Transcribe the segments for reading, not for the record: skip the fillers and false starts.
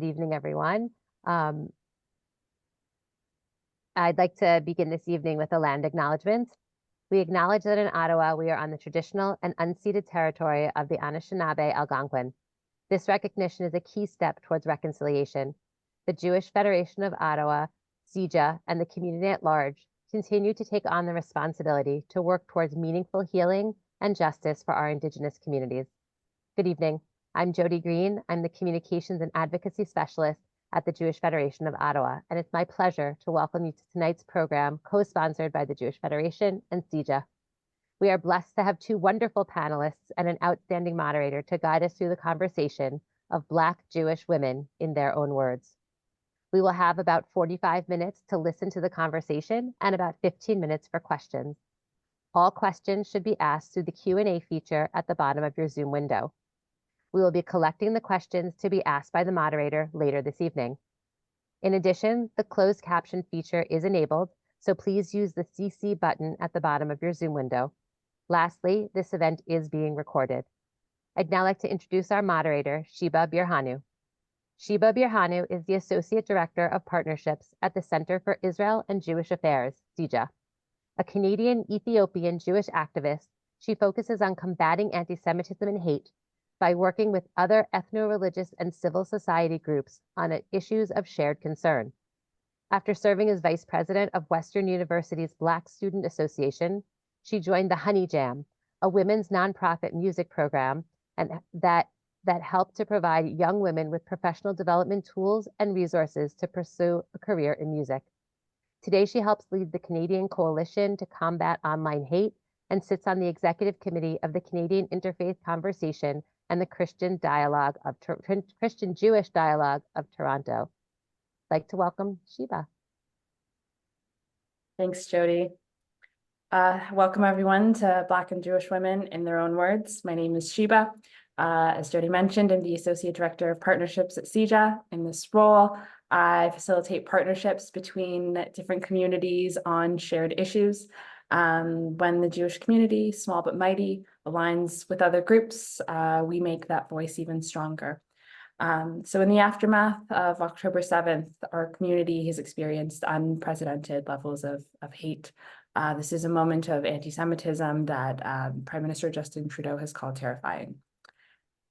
Good evening, everyone. I'd like to begin this evening with a land acknowledgement. We acknowledge that in Ottawa, we are on the traditional and unceded territory of the Anishinaabe Algonquin. This recognition is a key step towards reconciliation. The Jewish Federation of Ottawa, CIJA, and the community at large continue to take on the responsibility to work towards meaningful healing and justice for our Indigenous communities. Good evening. I'm Jody Green. I'm the Communications and Advocacy Specialist at the Jewish Federation of Ottawa, and it's my pleasure to welcome you to tonight's program, co-sponsored by the Jewish Federation and CIJA. We are blessed to have two wonderful panelists and an outstanding moderator to guide us through the conversation of Black Jewish women in their own words. We will have about 45 minutes to listen to the conversation and about 15 minutes for questions. All questions should be asked through the Q&A feature at the bottom of your Zoom window. We will be collecting the questions to be asked by the moderator later this evening. In addition, the closed caption feature is enabled, so please use the CC button at the bottom of your Zoom window. Lastly, this event is being recorded. I'd now like to introduce our moderator, Sheba Birhanu. Sheba Birhanu is the Associate Director of Partnerships at the Center for Israel and Jewish Affairs, CIJA. A Canadian-Ethiopian Jewish activist, she focuses on combating anti-Semitism and hate by working with other ethno-religious and civil society groups on issues of shared concern. After serving as Vice President of Western University's Black Student Association, she joined the Honey Jam, a women's nonprofit music program and that helped to provide young women with professional development tools and resources to pursue a career in music. Today, she helps lead the Canadian Coalition to Combat Online Hate and sits on the executive committee of the Canadian Interfaith Conversation and the Christian Jewish Dialogue of Toronto. I'd like to welcome Sheba. Thanks, Jody. Welcome everyone to Black and Jewish Women in Their Own Words. My name is Sheba. As Jody mentioned, I'm the Associate Director of Partnerships at CIJA. In this role, I facilitate partnerships between different communities on shared issues. When the Jewish community, small but mighty, aligns with other groups, we make that voice even stronger. So in the aftermath of October 7th, our community has experienced unprecedented levels of hate. This is a moment of anti-Semitism that Prime Minister Justin Trudeau has called terrifying.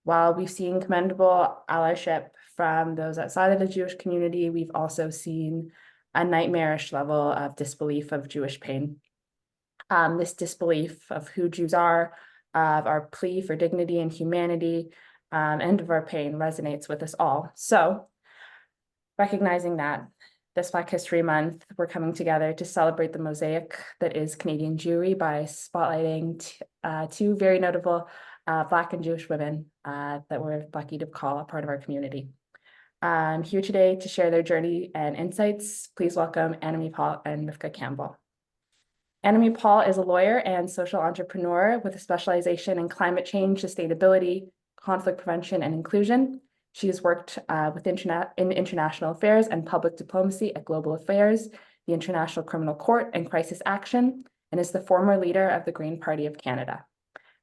While we've seen commendable allyship from those outside of the Jewish community, we've also seen a nightmarish level of disbelief of Jewish pain. This disbelief of who Jews are, of our plea for dignity and humanity, and of our pain resonates with us all. So, recognizing that this Black History Month, we're coming together to celebrate the mosaic that is Canadian Jewry by spotlighting two very notable Black and Jewish women that we're lucky to call a part of our community. Here today to share their journey and insights, please welcome Annamie Paul and Rivka Campbell. Annamie Paul is a lawyer and social entrepreneur with a specialization in climate change, sustainability, conflict prevention, and inclusion. She has worked in international affairs and public diplomacy at Global Affairs, the International Criminal Court, and Crisis Action, and is the former leader of the Green Party of Canada.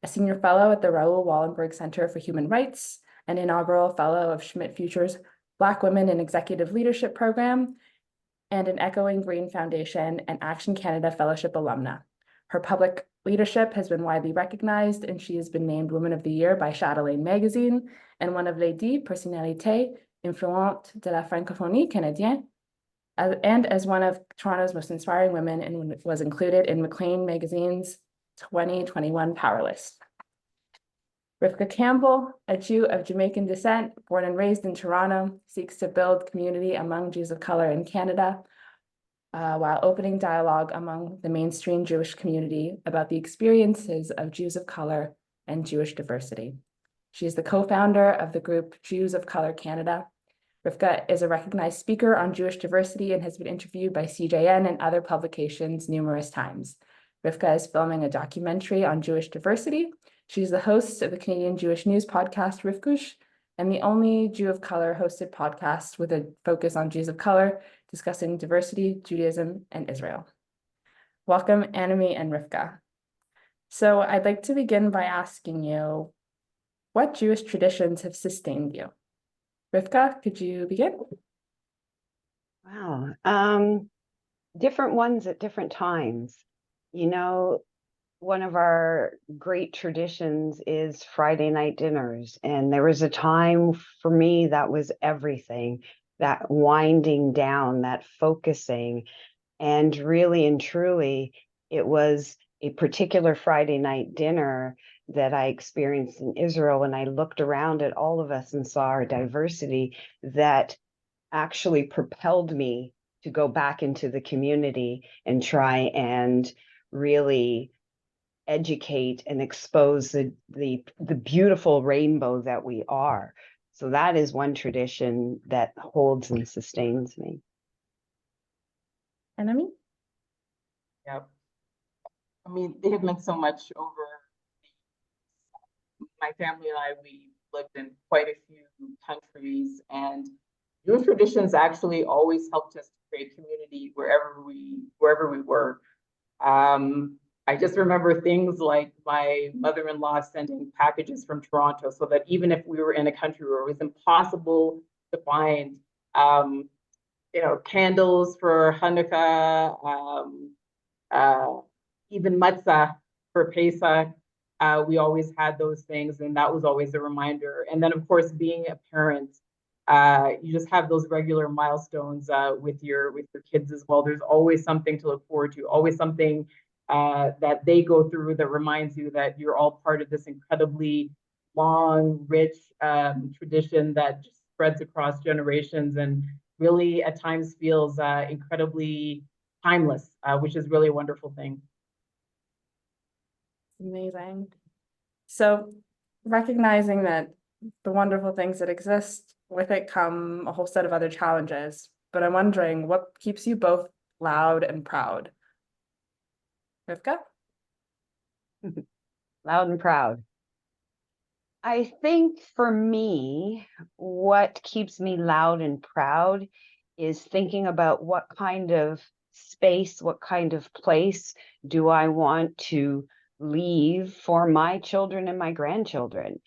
A senior fellow at the Raoul Wallenberg Center for Human Rights, an inaugural fellow of Schmidt Future's Black Women in Executive Leadership Program, and an Echoing Green Foundation and Action Canada Fellowship alumna. Her public leadership has been widely recognized, and she has been named Woman of the Year by Chatelaine Magazine and one of les 10 personnalités influentes de la francophonie canadienne, and as one of Toronto's most inspiring women, and was included in Maclean Magazine's 2021 Power List. Rivka Campbell, a Jew of Jamaican descent, born and raised in Toronto, seeks to build community among Jews of color in Canada, while opening dialogue among the mainstream Jewish community about the experiences of Jews of color and Jewish diversity. She is the co-founder of the group Jews of Color Canada. Rivka is a recognized speaker on Jewish diversity and has been interviewed by CIJA and other publications numerous times. Rivka is filming a documentary on Jewish diversity. She's the host of the Canadian Jewish news podcast, Rivkush, and the only Jew of color hosted podcast with a focus on Jews of color, discussing diversity, Judaism, and Israel. Welcome, Annamie and Rivka. So I'd like to begin by asking you, what Jewish traditions have sustained you? Rivka, could you begin? Wow. Different ones at different times. You know, one of our great traditions is Friday night dinners. And there was a time for me that was everything, that winding down, that focusing. And really and truly, it was a particular Friday night dinner that I experienced in Israel when I looked around at all of us and saw our diversity that actually propelled me to go back into the community and try and really educate and expose the beautiful rainbow that we are. So that is one tradition that holds and sustains me. Annamie? Yeah, I mean, they have meant so much over my family and I. We lived in quite a few countries, and Jewish traditions actually always helped us to create community wherever we were. I just remember things like my mother-in-law sending packages from Toronto, so that even if we were in a country where it was impossible to find, candles for Hanukkah, even matzah for Pesach. We always had those things, and that was always a reminder. And then, of course, being a parent, you just have those regular milestones with your kids as well. There's always something to look forward to, always something that they go through that reminds you that you're all part of this incredibly long, rich tradition that just spreads across generations and really at times feels incredibly timeless, which is really a wonderful thing. Amazing. So recognizing that the wonderful things that exist, with it come a whole set of other challenges. But I'm wondering what keeps you both loud and proud? Rivka? Loud and proud. I think for me, what keeps me loud and proud is thinking about what kind of space, what kind of place do I want to leave for my children and my grandchildren.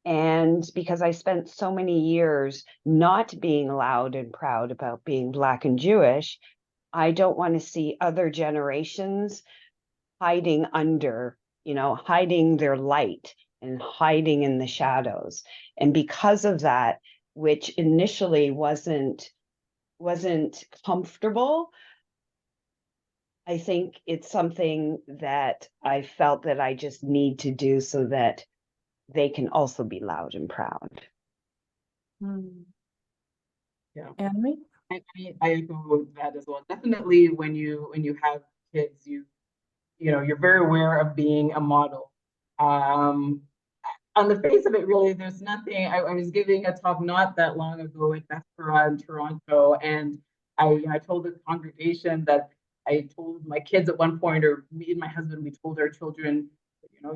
And because I spent so many years not being loud and proud about being Black and Jewish, I don't want to see other generations hiding under, hiding their light and hiding in the shadows. And because of that, which initially wasn't comfortable, I think it's something that I felt that I just need to do so that they can also be loud and proud. Yeah. Annamie? I echo that as well. Definitely when you have kids, you're very aware of being a model. On the face of it, really, there's nothing. I was giving a talk not that long ago at Beth in Toronto, and I told the congregation that I told my kids at one point, or me and my husband, we told our children,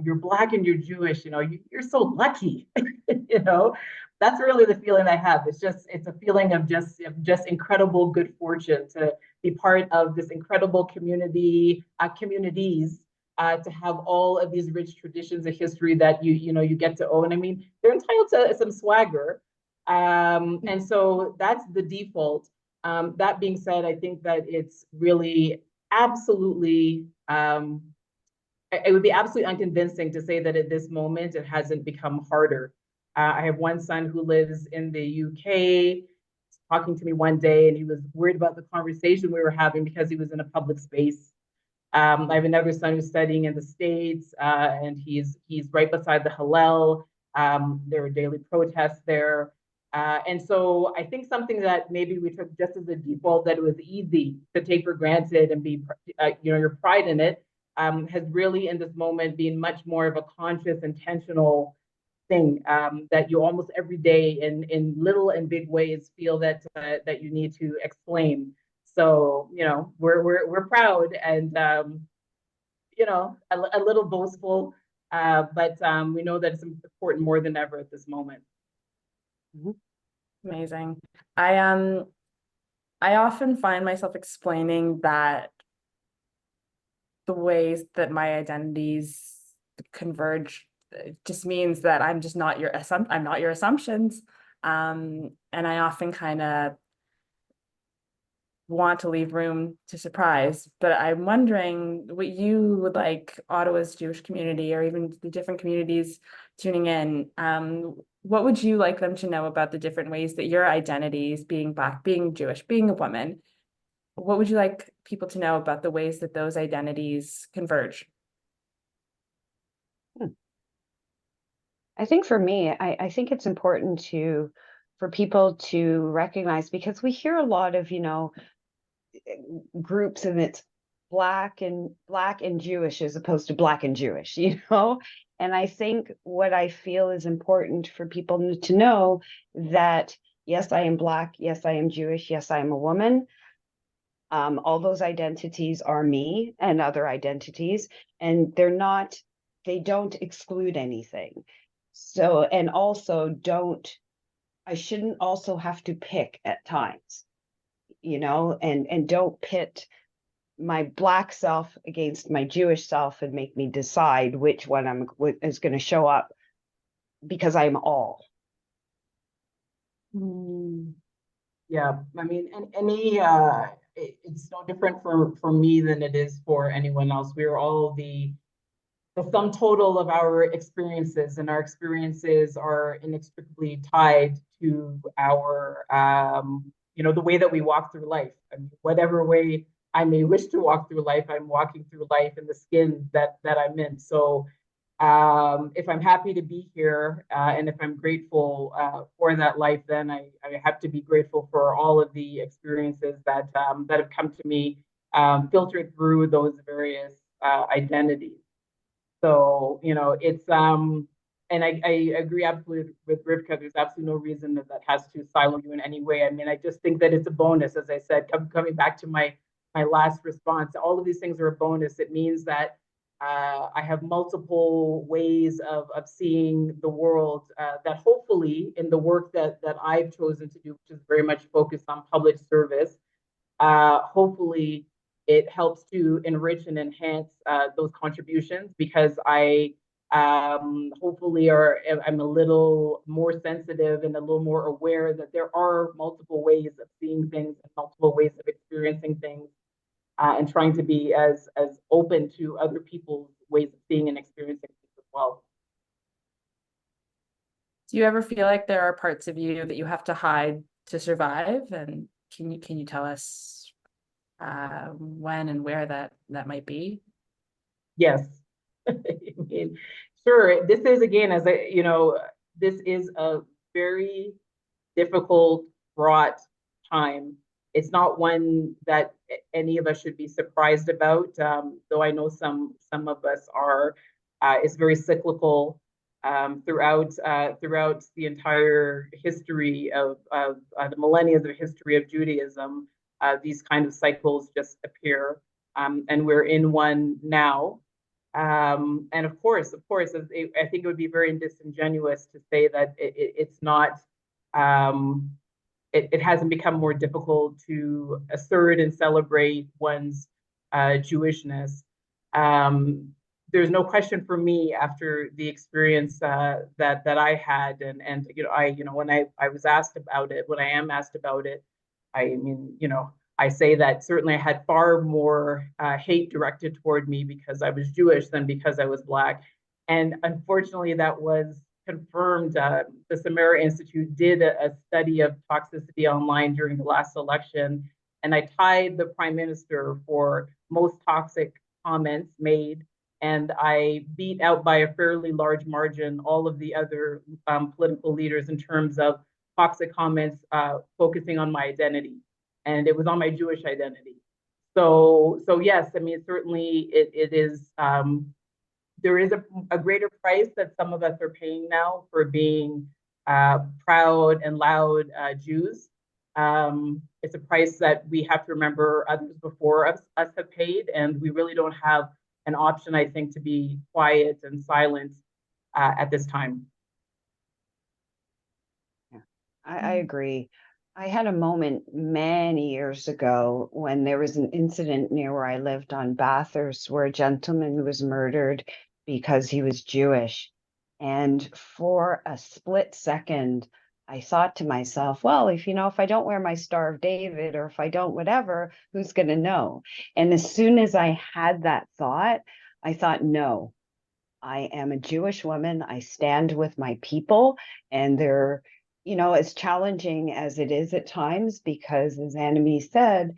you're Black and you're Jewish, you're so lucky, That's really the feeling I have. It's a feeling of just incredible good fortune to be part of this incredible communities, to have all of these rich traditions of history that you get to own. I mean, they're entitled to some swagger, and so that's the default. That being said, I think that it's really absolutely. It would be absolutely unconvincing to say that at this moment it hasn't become harder. I have one son who lives in the UK, talking to me one day, and he was worried about the conversation we were having because he was in a public space. I have another son who's studying in the States, and he's right beside the Hillel. There are daily protests there. And so I think something that maybe we took just as a default, that it was easy to take for granted and be, your pride in it, has really in this moment been much more of a conscious, intentional thing, that you almost every day in little and big ways feel that you need to explain. So, we're proud and, a little boastful, but we know that it's important more than ever at this moment. Amazing. I often find myself explaining that the ways that my identities converge just means that I'm just not I'm not your assumptions. And I often kind of want to leave room to surprise, but I'm wondering what you would like Ottawa's Jewish community, or even the different communities tuning in, what would you like them to know about the different ways that your identities, being Black, being Jewish, being a woman, what would you like people to know about the ways that those identities converge? I think for me, I think it's important for people to recognize, because we hear a lot of, groups, and it's black and Jewish as opposed to Black and Jewish, and I think what I feel is important for people to know that yes, I am Black, yes, I am Jewish, yes, I am a woman. All those identities are me and other identities, and they don't exclude anything. So, and also I shouldn't also have to pick at times, and don't pit my Black self against my Jewish self and make me decide which one is going to show up, because I'm all. Yeah, I mean, and it's no different for me than it is for anyone else. We are all the sum total of our experiences, and our experiences are inextricably tied to our, the way that we walk through life. I mean, whatever way I may wish to walk through life, I'm walking through life in the skin that I'm in. So if I'm happy to be here, and if I'm grateful for that life, then I have to be grateful for all of the experiences that have come to me, filtered through those various identities. So, it's and I agree absolutely with Rivka. There's absolutely no reason that has to silo you in any way. I mean, I just think that it's a bonus, as I said, coming back to my last response. All of these things are a bonus. It means that I have multiple ways of seeing the world, that hopefully in the work that I've chosen to do, which is very much focused on public service, hopefully it helps to enrich and enhance those contributions, because I hopefully I'm a little more sensitive and a little more aware that there are multiple ways of seeing things and multiple ways of experiencing things, and trying to be as open to other people's ways of seeing and experiencing things as well. Do you ever feel like there are parts of you that you have to hide to survive? And can you tell us when and where that might be? Yes. I mean, sure. This is, again, this is a very difficult, fraught time. It's not one that any of us should be surprised about, though I know some of us are. It's very cyclical throughout the entire history of the millennia of the history of Judaism. These kind of cycles just appear, and we're in one now. And of course, I think it would be very disingenuous to say that it's not. It hasn't become more difficult to assert and celebrate one's Jewishness. There's no question for me, after the experience that I had, and when I was asked about it, when I am asked about it, I mean, I say that certainly I had far more hate directed toward me because I was Jewish than because I was Black. And unfortunately, that was confirmed. The Samara Institute did a study of toxicity online during the last election, and I tied the Prime Minister for most toxic comments made, and I beat out by a fairly large margin all of the other political leaders in terms of toxic comments focusing on my identity, and it was on my Jewish identity. So yes, I mean, certainly it is. There is a greater price that some of us are paying now for being proud and loud Jews. It's a price that we have to remember others before us have paid, and we really don't have an option, I think, to be quiet and silent at this time. Yeah, I agree. I had a moment many years ago when there was an incident near where I lived on Bathurst, where a gentleman was murdered because he was Jewish. And for a split second, I thought to myself, well, if I don't wear my Star of David, or if I don't whatever, who's going to know? And as soon as I had that thought, I thought, no, I am a Jewish woman. I stand with my people, and they're, as challenging as it is at times, because as Annamie said,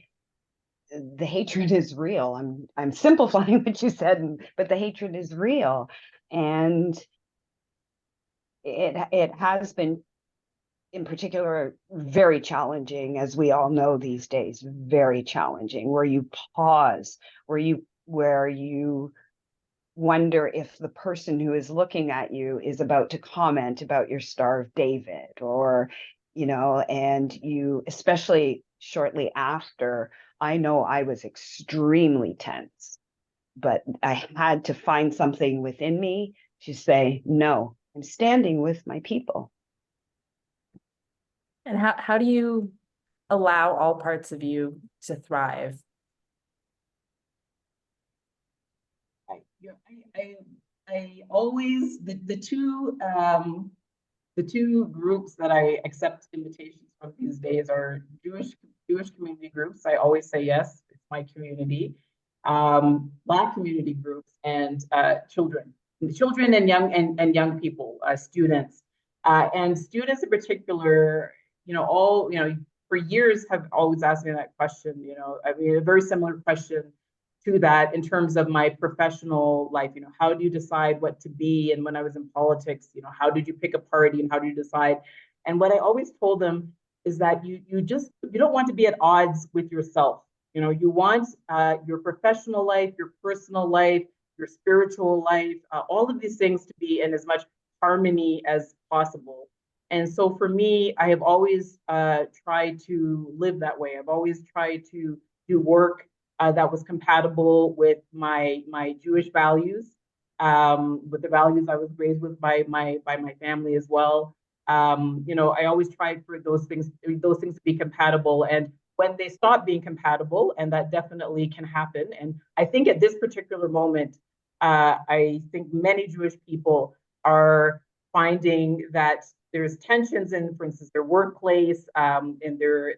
the hatred is real. I'm simplifying what you said, but the hatred is real. And it has been, in particular, very challenging, as we all know these days, very challenging, where you pause, where you wonder if the person who is looking at you is about to comment about your Star of David, or, and you, especially shortly after, I know I was extremely tense, but I had to find something within me to say, no, I'm standing with my people. And how do you allow all parts of you to thrive? I always, the two groups that I accept invitations from these days are Jewish community groups. I always say yes, it's my community. Black community groups, and children and young people, students, and students in particular. For years have always asked me that question. I mean, a very similar question to that in terms of my professional life. How do you decide what to be? And when I was in politics, how did you pick a party, and how do you decide? And what I always told them is that you don't want to be at odds with yourself. You want your professional life, your personal life, your spiritual life, all of these things to be in as much harmony as possible. And so for me, I have always tried to live that way. I've always tried to do work that was compatible with my Jewish values, with the values I was raised with by my family as well. I always tried for those things to be compatible. And when they stop being compatible, and that definitely can happen. And I think at this particular moment, I think many Jewish people are finding that there's tensions in, for instance, their workplace, in their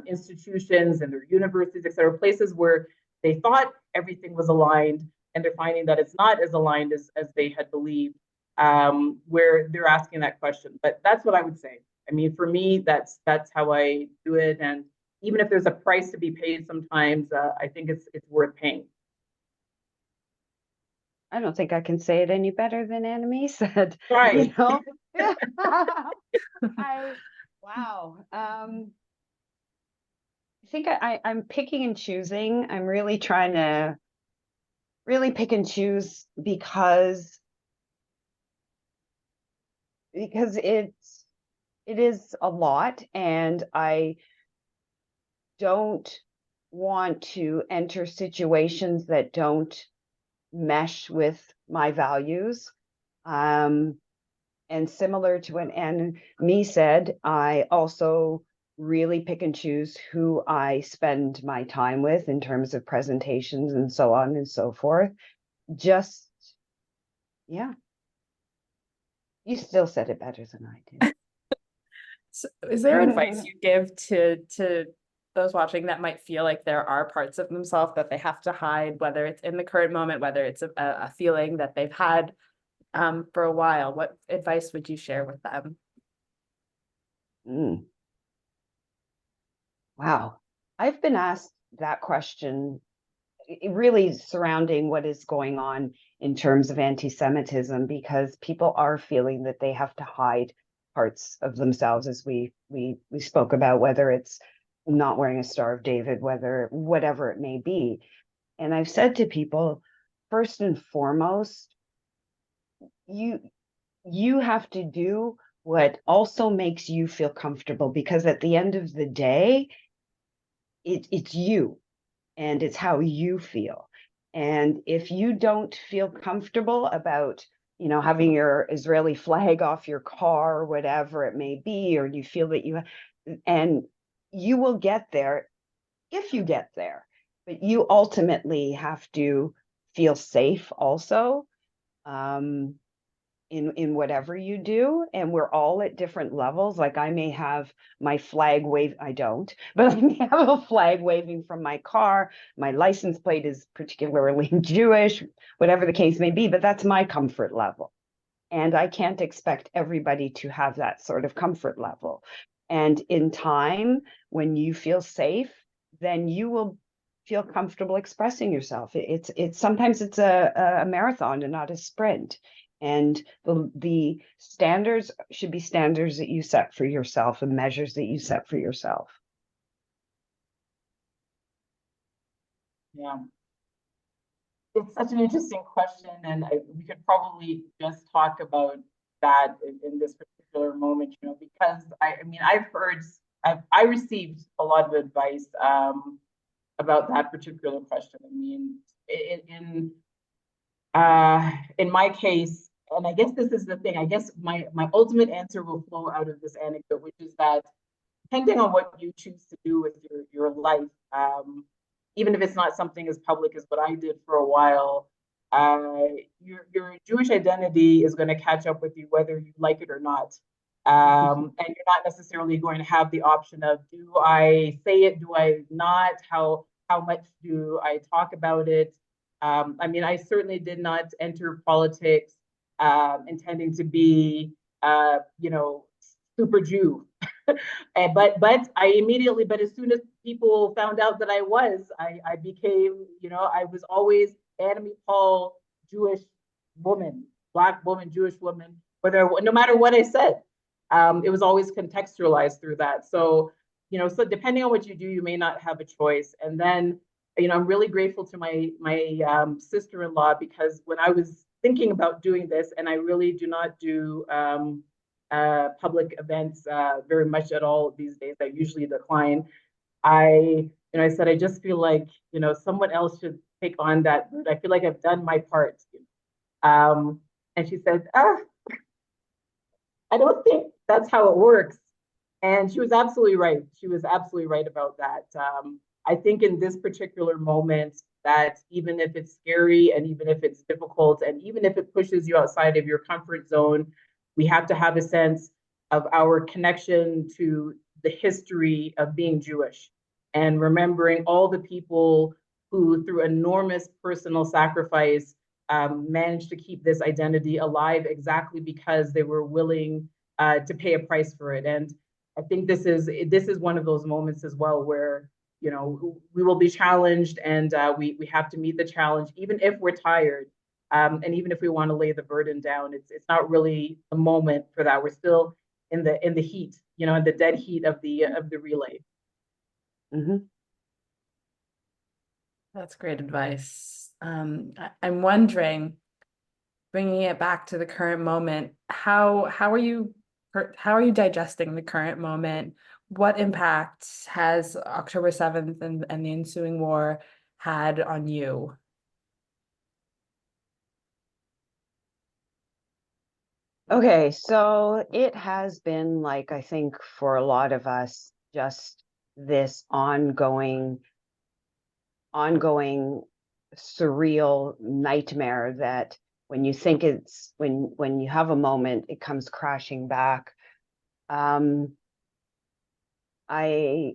institutions and their universities, et cetera, places where they thought everything was aligned, and they're finding that it's not as aligned as they had believed, where they're asking that question. But that's what I would say. I mean, for me, that's how I do it. And even if there's a price to be paid sometimes, I think it's worth paying. I don't think I can say it any better than Annamie said. Right. Wow. I think I'm picking and choosing. I'm really trying to pick and choose, because it is a lot, and I don't want to enter situations that don't mesh with my values. And similar to what Annamie said, I also really pick and choose who I spend my time with in terms of presentations and so on and so forth. Yeah. You still said it better than I did. So is there advice you give to those watching that might feel like there are parts of themselves that they have to hide, whether it's in the current moment, whether it's a feeling that they've had for a while? What advice would you share with them? Wow. I've been asked that question, really surrounding what is going on in terms of anti-Semitism, because people are feeling that they have to hide parts of themselves, as we spoke about, whether it's not wearing a Star of David, whatever it may be. And I've said to people, first and foremost, you have to do what also makes you feel comfortable, because at the end of the day, it's you, and it's how you feel. And if you don't feel comfortable about, having your Israeli flag off your car, or whatever it may be, or you feel that and you will get there if you get there, but you ultimately have to feel safe also. in whatever you do, and we're all at different levels. Like I may have my flag wave, I don't, but I may have a flag waving from my car. My license plate is particularly Jewish, whatever the case may be, but that's my comfort level. And I can't expect everybody to have that sort of comfort level. And in time, when you feel safe, then you will feel comfortable expressing yourself. It's sometimes it's a marathon and not a sprint. And the standards should be standards that you set for yourself and measures that you set for yourself. Yeah. It's such an interesting question, and we could probably just talk about that in this particular moment, you know, because I mean, I received a lot of advice about that particular question. I mean, in my case, and I guess this is the thing, I guess my ultimate answer will flow out of this anecdote, which is that depending on what you choose to do with your life, even if it's not something as public as what I did for a while, your Jewish identity is going to catch up with you whether you like it or not. And you're not necessarily going to have the option of, do I say it, do I not? How much do I talk about it? I mean, I certainly did not enter politics intending to be, you know, super Jew. But as soon as people found out that I became, you know, I was always Annamie Paul, Jewish woman, Black woman, Jewish woman, no matter what I said, it was always contextualized through that. So, you know, so depending on what you do, you may not have a choice. And then, you know, I'm really grateful to my sister-in-law, because when I was thinking about doing this, and I really do not do public events very much at all these days, I usually decline. I said, I just feel like, you know, someone else should take on that. I feel like I've done my part. And she said, I don't think that's how it works. And she was absolutely right. She was absolutely right about that. I think in this particular moment, that even if it's scary and even if it's difficult and even if it pushes you outside of your comfort zone, we have to have a sense of our connection to the history of being Jewish and remembering all the people who, through enormous personal sacrifice, managed to keep this identity alive exactly because they were willing to pay a price for it. And I think this is one of those moments as well where, you know, we will be challenged, and we have to meet the challenge, even if we're tired, and even if we want to lay the burden down. It's not really a moment for that. We're still in the heat, you know, in the dead heat of the relay. Mm-hmm. That's great advice. I'm wondering, bringing it back to the current moment, how are you digesting the current moment? What impact has October 7th and the ensuing war had on you? Okay, so it has been, like, I think for a lot of us, just this ongoing surreal nightmare that when you think when you have a moment, it comes crashing back. I,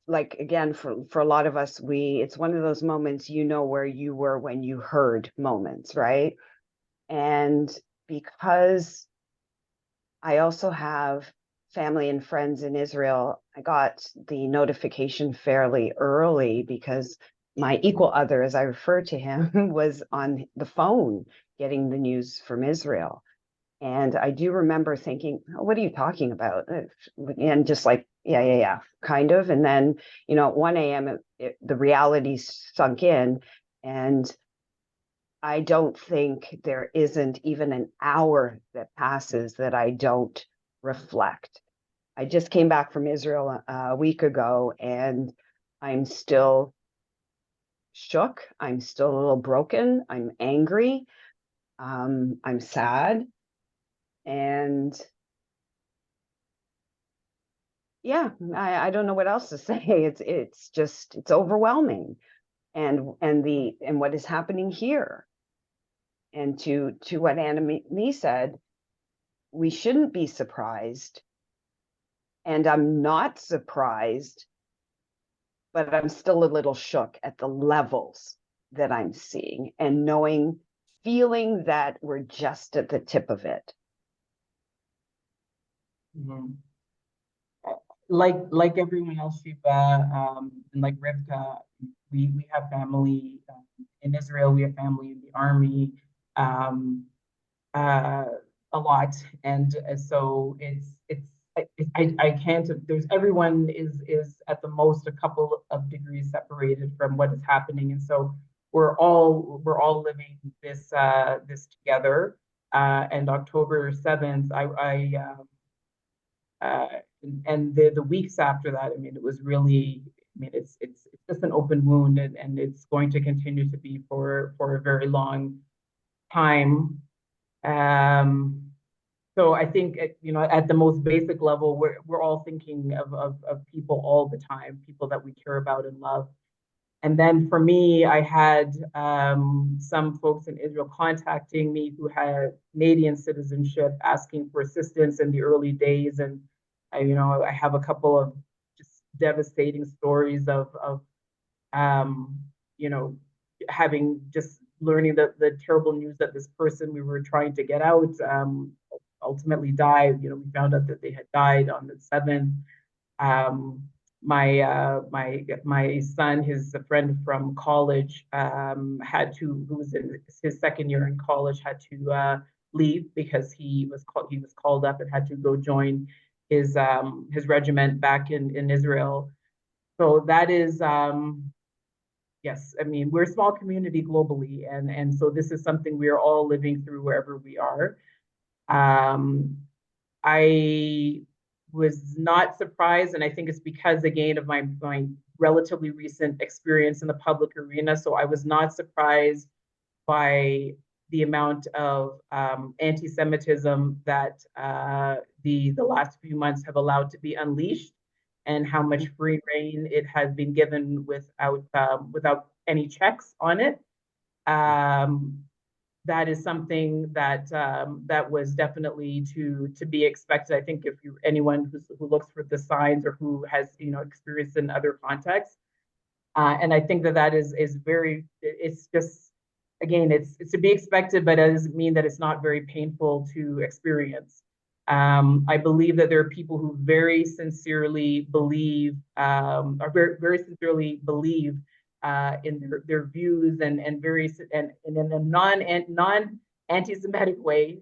like, again, for a lot of us, it's one of those moments, you know, where you were when you heard moments, right? And because I also have family and friends in Israel, I got the notification fairly early because my equal other, as I refer to him, was on the phone getting the news from Israel. And I do remember thinking, oh, what are you talking about? And just like, yeah, kind of. And then, you know, at 1 a.m., the reality sunk in. And I don't think there isn't even an hour that passes that I don't reflect. I just came back from Israel a week ago, and I'm still shook. I'm still a little broken. I'm angry. I'm sad. And yeah, I don't know what else to say. It's overwhelming. And what is happening here. And to what Annamie said, we shouldn't be surprised. And I'm not surprised, but I'm still a little shook at the levels that I'm seeing and feeling that we're just at the tip of it. Mhm. Like everyone else, Sheba, and like Rivka, we have family in Israel. We have family in the army, um, uh, a lot, and so I can't. There's everyone is at the most a couple of degrees separated from what is happening, and so we're all living this together. And October 7th, and the weeks after that, I mean, it was really, I mean, it's just an open wound, and it's going to continue to be for a very long time. Um, so I think at the most basic level, we're all thinking of people all the time, people that we care about and love. And then for me, I had some folks in Israel contacting me who had Canadian citizenship, asking for assistance in the early days. And I have a couple of just devastating stories of um, you know, having just learning the terrible news that this person we were trying to get out ultimately died. We found out that they had died on the 7th. My son, his friend from college, who was in his second year in college, had to leave because he was called up and had to go join his regiment back in Israel. So that is yes, I mean, we're a small community globally, and so this is something we are all living through wherever we are. I was not surprised, and I think it's because, again, of my relatively recent experience in the public arena. So I was not surprised by the amount of anti-Semitism that the last few months have allowed to be unleashed, and how much free rein it has been given without any checks on it. That is something that was definitely to be expected. I think if anyone who looks for the signs or who has experience in other contexts, and I think that is very. It's just, again, it's to be expected, but it doesn't mean that it's not very painful to experience. I believe that there are people who very sincerely believe, or very sincerely believe in their views, and in a non anti-Semitic way,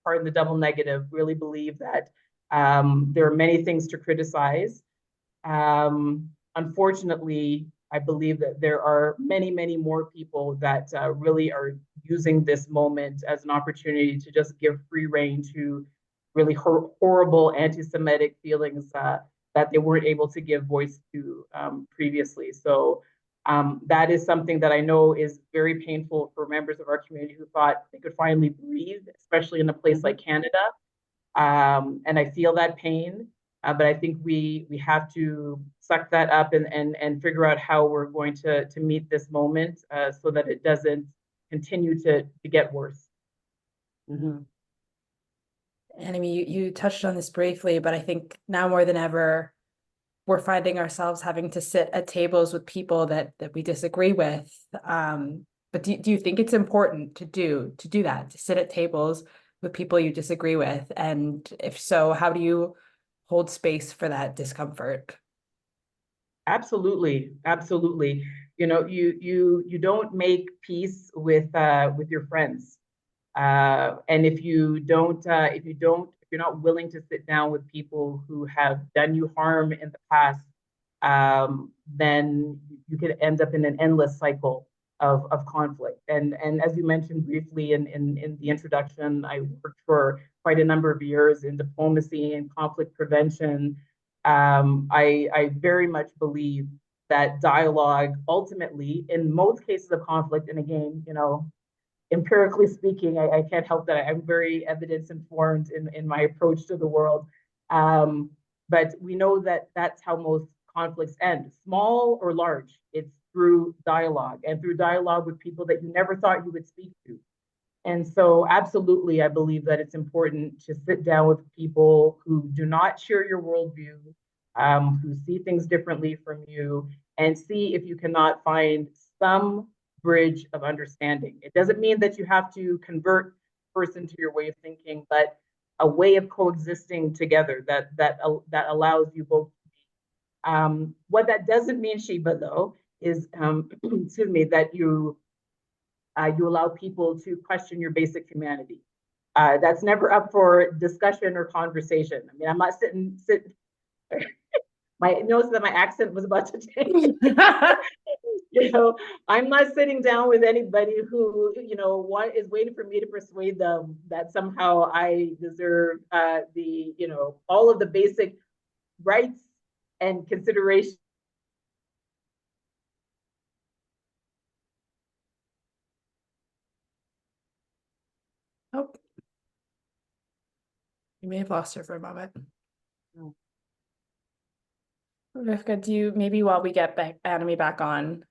pardon the double negative, really believe that there are many things to criticize. Unfortunately, I believe that there are many, many more people that really are using this moment as an opportunity to just give free rein to really horrible anti-Semitic feelings that they weren't able to give voice to previously. So that is something that I know is very painful for members of our community who thought they could finally breathe, especially in a place like Canada. And I feel that pain, but I think we have to suck that up and figure out how we're going to meet this moment so that it doesn't continue to get worse. Mm-hmm. Annamie, you touched on this briefly, but I think now more than ever, we're finding ourselves having to sit at tables with people that we disagree with. But do you think it's important to do that, to sit at tables with people you disagree with? And if so, how do you hold space for that discomfort? Absolutely, absolutely. You don't make peace with your friends, and if you're not willing to sit down with people who have done you harm in the past, then you could end up in an endless cycle of conflict. And as you mentioned briefly in the introduction, I worked for quite a number of years in diplomacy and conflict prevention. I very much believe that dialogue ultimately, in most cases of conflict, and again, empirically speaking, I can't help that I'm very evidence informed in my approach to the world. But we know that that's how most conflicts end, small or large. It's through dialogue, and through dialogue with people that you never thought you would speak to. And so absolutely, I believe that it's important to sit down with people who do not share your worldview, who see things differently from you, and see if you cannot find some bridge of understanding. It doesn't mean that you have to convert person to your way of thinking, but a way of coexisting together that allows you both. What that doesn't mean, Sheba, though, is excuse me, that you allow people to question your basic humanity. That's never up for discussion or conversation. I mean, I'm not sitting. My notice that my accent was about to change. You know, I'm not sitting down with anybody who, you know, is waiting for me to persuade them that somehow I deserve the, you know, all of the basic rights and considerations. Oh, you may have lost her for a moment. No. Rivka, do you maybe while we get back Annamie back on,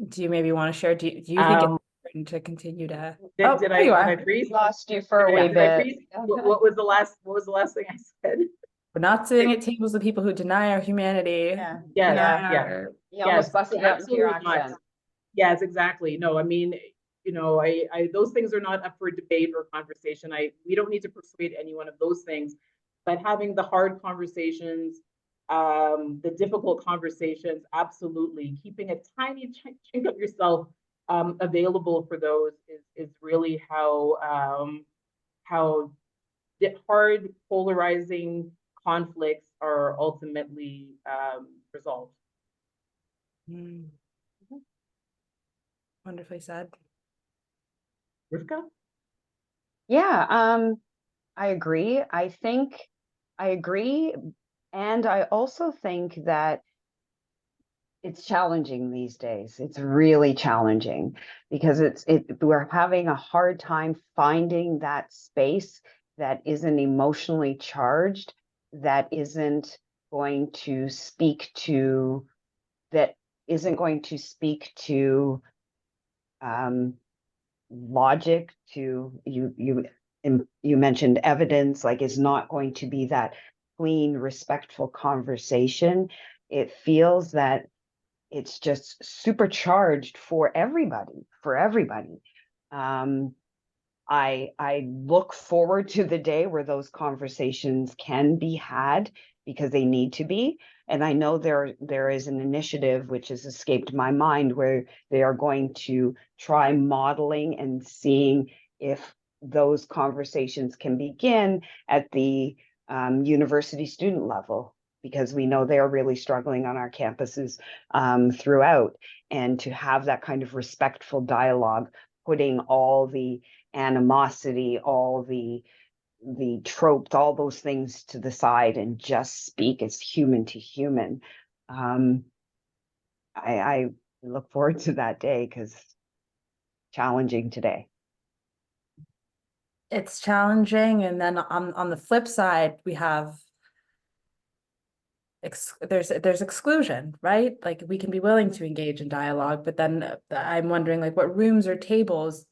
do you maybe want to share? Do you think it's important to continue to? Did I freeze? Lost you for a wee Did I bit. freeze? What was the last thing I said? We're not sitting at tables with people who deny our humanity. Yeah. You almost busted out into your absolutely not. accent. Yes, exactly. No, I mean, you know, I those things are not up for debate or conversation. We don't need to persuade anyone of those things, but having the hard conversations, the difficult conversations, absolutely. Keeping a tiny chink of yourself available for those is really how hard, polarizing conflicts are ultimately resolved. Mm. Wonderfully said. Rivka? Yeah, I agree. I agree. And I also think that it's challenging these days. It's really challenging because we're having a hard time finding that space that isn't emotionally charged, that isn't going to speak to logic, to you mentioned evidence, like is not going to be that clean, respectful conversation. It feels that it's just supercharged for everybody. I look forward to the day where those conversations can be had, because they need to be. And I know there is an initiative which has escaped my mind where they are going to try modeling and seeing if those conversations can begin at the university student level, because we know they are really struggling on our campuses throughout. And to have that kind of respectful dialogue, putting all the animosity, all the tropes, all those things to the side, and just speak as human to human. I look forward to that day, because challenging today. It's challenging, and then on the flip side, we have there's exclusion, right? Like, we can be willing to engage in dialogue, but then I'm wondering, like, what rooms or tables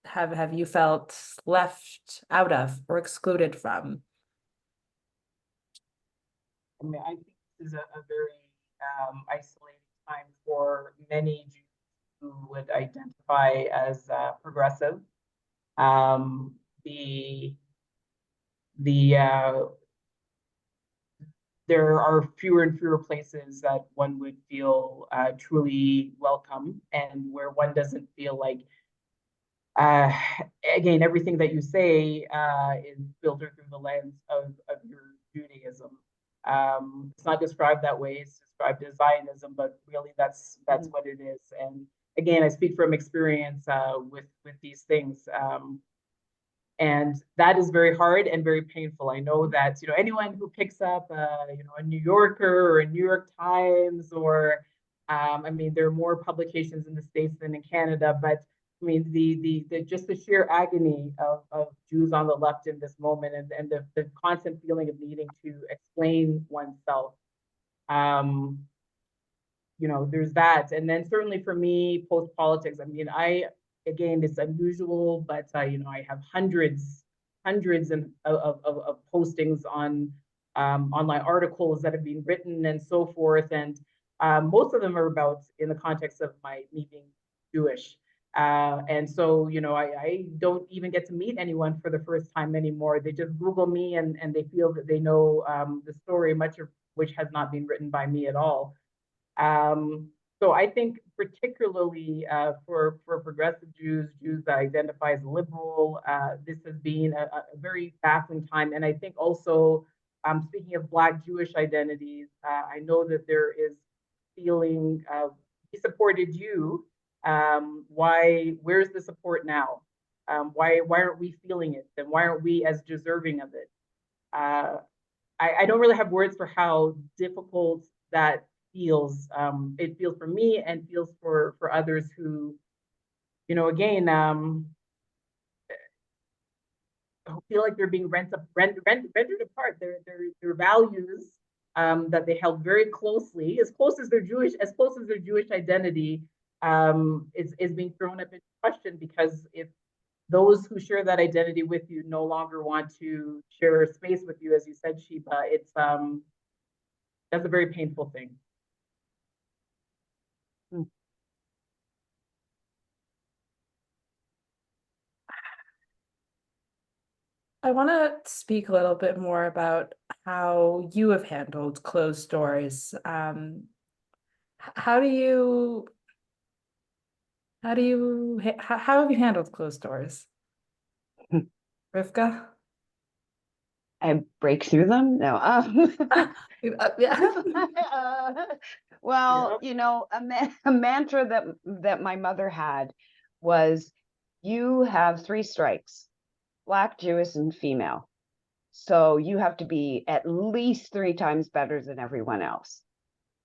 have you felt left out of or excluded from? I mean, I think this is a very isolating time for many Jews who would identify as progressive. The there are fewer and fewer places that one would feel truly welcome, and where one doesn't feel like, again, everything that you say is filtered through the lens of your Judaism. It's not described that way, it's described as Zionism, but really that's what it is. And again, I speak from experience with these things. And that is very hard and very painful. I know that, you know, anyone who picks up, you know, a New Yorker or a New York Times, or, I mean, there are more publications in the States than in Canada, but I mean, the just the sheer agony of Jews on the left in this moment, and the constant feeling of needing to explain oneself. You know, there's that. And then certainly for me, post politics, I mean, again, it's unusual, but you know, I have hundreds of postings on online articles that have been written and so forth, and most of them are about in the context of me being Jewish. And so, you know, I don't even get to meet anyone for the first time anymore. They just Google me and they feel that they know the story, much of which has not been written by me at all. So I think particularly for progressive Jews that identify as liberal, this has been a very baffling time. And I think also, speaking of Black Jewish identities, I know that there is feeling, we supported you. Where's the support now? Why aren't we feeling it? And why aren't we as deserving of it? I don't really have words for how difficult that feels. It feels for me and feels for others who, you know, again, feel like they're being rendered apart. Their values that they held very closely, as close as their Jewish identity, is being thrown up in question, because if those who share that identity with you no longer want to share space with you, as you said, Sheba, it's that's a very painful thing. I want to speak a little bit more about how you have handled closed doors. How have you handled closed doors? Rivka? I break through them? No. Yeah. Well, Yep. you know, a mantra that my mother had was, you have 3 strikes: Black, Jewish, and female. So you have to be at least 3 times better than everyone else.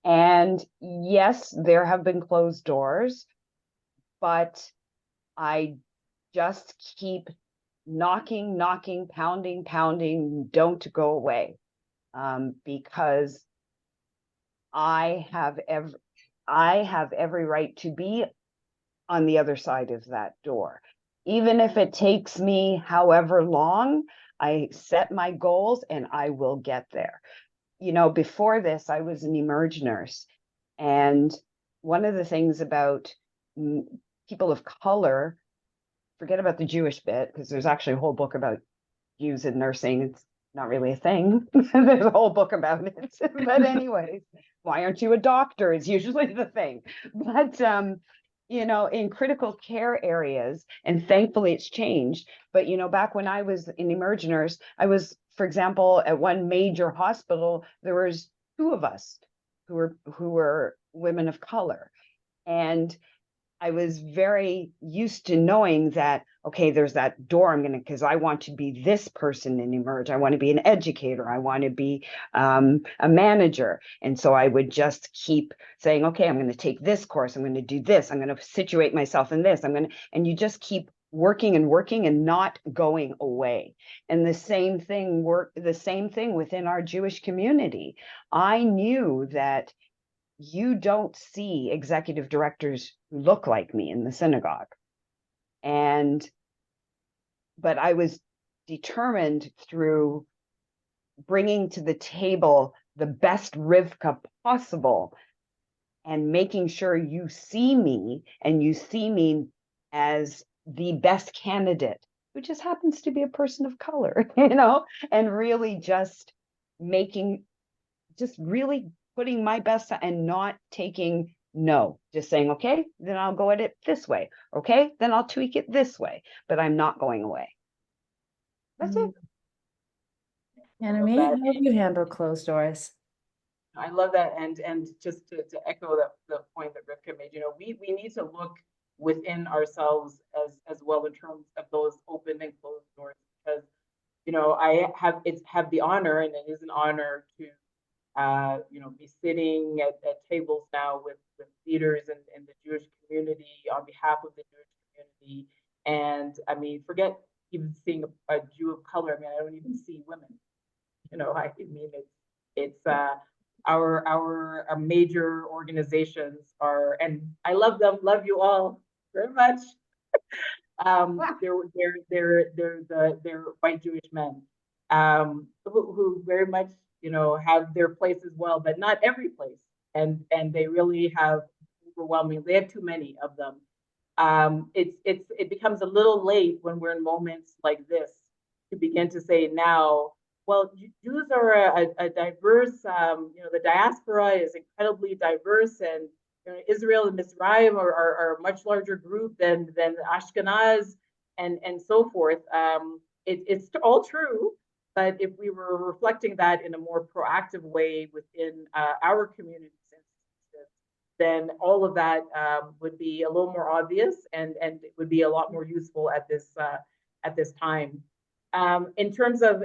And yes, there have been closed doors, but I just keep knocking, pounding, don't go away. Because I have every right to be on the other side of that door. Even if it takes me however long, I set my goals and I will get there. You know, before this, I was an emerge nurse. And one of the things about people of color, forget about the Jewish bit, because there's actually a whole book about Jews in nursing. It's not really a thing. There's a whole book about it. But anyways, why aren't you a doctor is usually the thing. But you know, in critical care areas, and thankfully it's changed, but you know, back when I was an emerge nurse, I was, for example, at one major hospital, there was 2 of us who were women of color. And I was very used to knowing that, okay, there's that door because I want to be this person in emerge. I want to be an educator. I want to be a manager. And so I would just keep saying, okay, I'm going to take this course. I'm going to do this. I'm going to situate myself in this. And you just keep working and not going away. And the same thing within our Jewish community. I knew that you don't see executive directors who look like me in the synagogue. But I was determined, through bringing to the table the best Rivka possible and making sure you see me, and you see me as the best candidate, who just happens to be a person of color, you know, and really just really putting my best and not taking no, just saying, okay, then I'll go at it this way. Okay, then I'll tweak it this way, but I'm not going away. That's it. Annamie, how have you handled closed doors? I love that. And just to echo the point that Rivka made, you know, we need to look within ourselves as well in terms of those open and closed doors, because, you know, I have the honor, and it is an honor to you know, be sitting at tables now with leaders in the Jewish community on behalf of the Jewish community. And I mean, forget even seeing a Jew of color. I mean, I don't even see women. You know, I mean, it's our major organizations are, and I love them, love you all very much. They're white Jewish men, who very much, have their place as well, but not every place. And they really have overwhelming, they have too many of them. It becomes a little late when we're in moments like this to begin to say now, well, Jews are a diverse, the diaspora is incredibly diverse, and Israel and Mizraim are a much larger group than Ashkenaz and so forth. It's all true, but if we were reflecting that in a more proactive way within our communities, then all of that would be a little more obvious, and it would be a lot more useful at this time. In terms of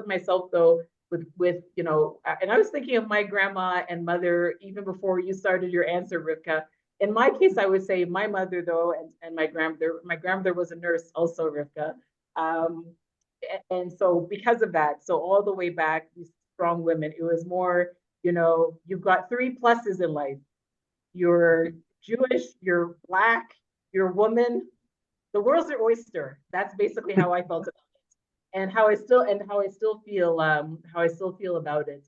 myself, though, with and I was thinking of my grandma and mother even before you started your answer, Rivka. In my case, I would say my mother, though, and my grandmother. My grandmother was a nurse, also, Rivka. And so because of that, so all the way back, these strong women, it was more, you've got 3 pluses in life. You're Jewish, you're Black, you're a woman. The world's your oyster. That's basically how I felt about it, and how I still feel about it.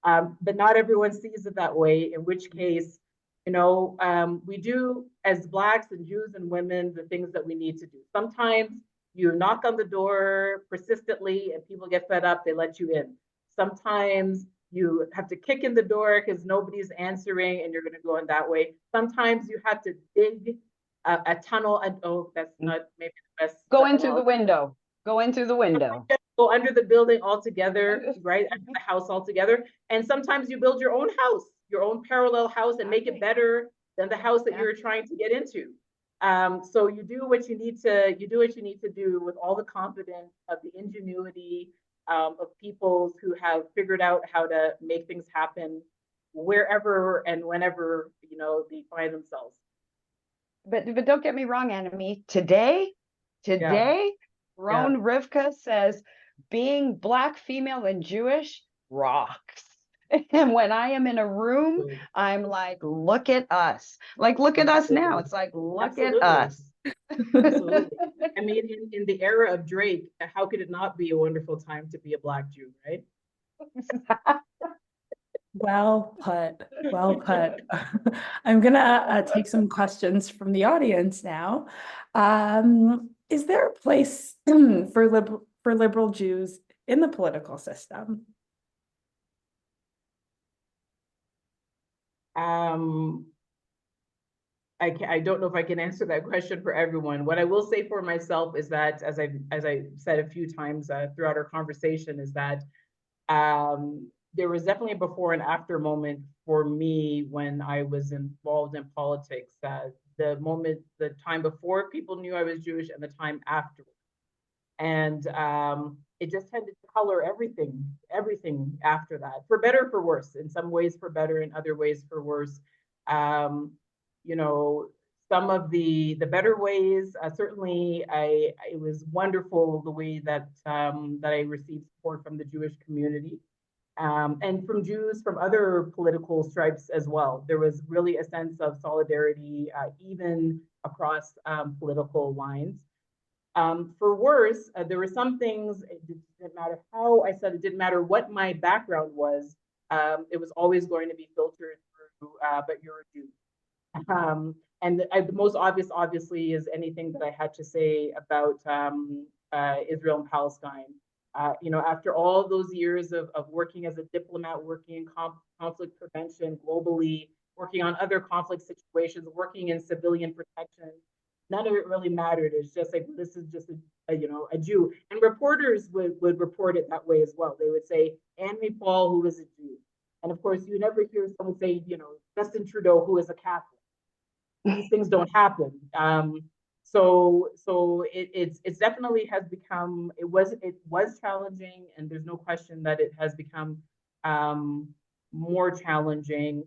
But not everyone sees it that way. In which case, we do, as Blacks and Jews and women, the things that we need to do. Sometimes you knock on the door persistently, and people get fed up. They let you in. Sometimes you have to kick in the door because nobody's answering, and you're going to go in that way. Sometimes you have to dig a tunnel, and that's not maybe the best. Go into the window. Go into the window. Go under the building altogether, right? Under the house altogether. And sometimes you build your own house, your own parallel house, and make it better than the house that you're trying to get into. So you do what you need to do with all the confidence of the ingenuity of peoples who have figured out how to make things happen wherever and whenever they find themselves. But don't get me wrong, Annamie. Today, grown Rivka says being Black, female, and Jewish rocks. And when I am in a room, I'm like, look at us. Like, look at us now. It's like, look at us. Absolutely. I mean, in the era of Drake, how could it not be a wonderful time to be a Black Jew, right? Well put. Well put. I'm gonna take some questions from the audience now. Is there a place for liberal Jews in the political system? I don't know if I can answer that question for everyone. What I will say for myself is that, as I said a few times throughout our conversation, is that there was definitely a before and after moment for me when I was involved in politics. The time before people knew I was Jewish, and the time after. And it just tended to color everything after that, for better or for worse. In some ways for better, in other ways for worse. Some of the better ways, certainly it was wonderful the way that I received support from the Jewish community. And from Jews from other political stripes as well. There was really a sense of solidarity, even across political lines. For worse, there were some things, it didn't matter how I said, it didn't matter what my background was, it was always going to be filtered through, but you're a Jew. And the most obvious, obviously, is anything that I had to say about Israel and Palestine. After all those years of working as a diplomat, working in conflict prevention globally, working on other conflict situations, working in civilian protection, none of it really mattered. It's just like, this is just a Jew. And reporters would report it that way as well. They would say, Annamie Paul, who is a Jew. And of course, you never hear someone say, Justin Trudeau, who is a Catholic. These things don't happen. So it's definitely has become, it was challenging, and there's no question that it has become more challenging.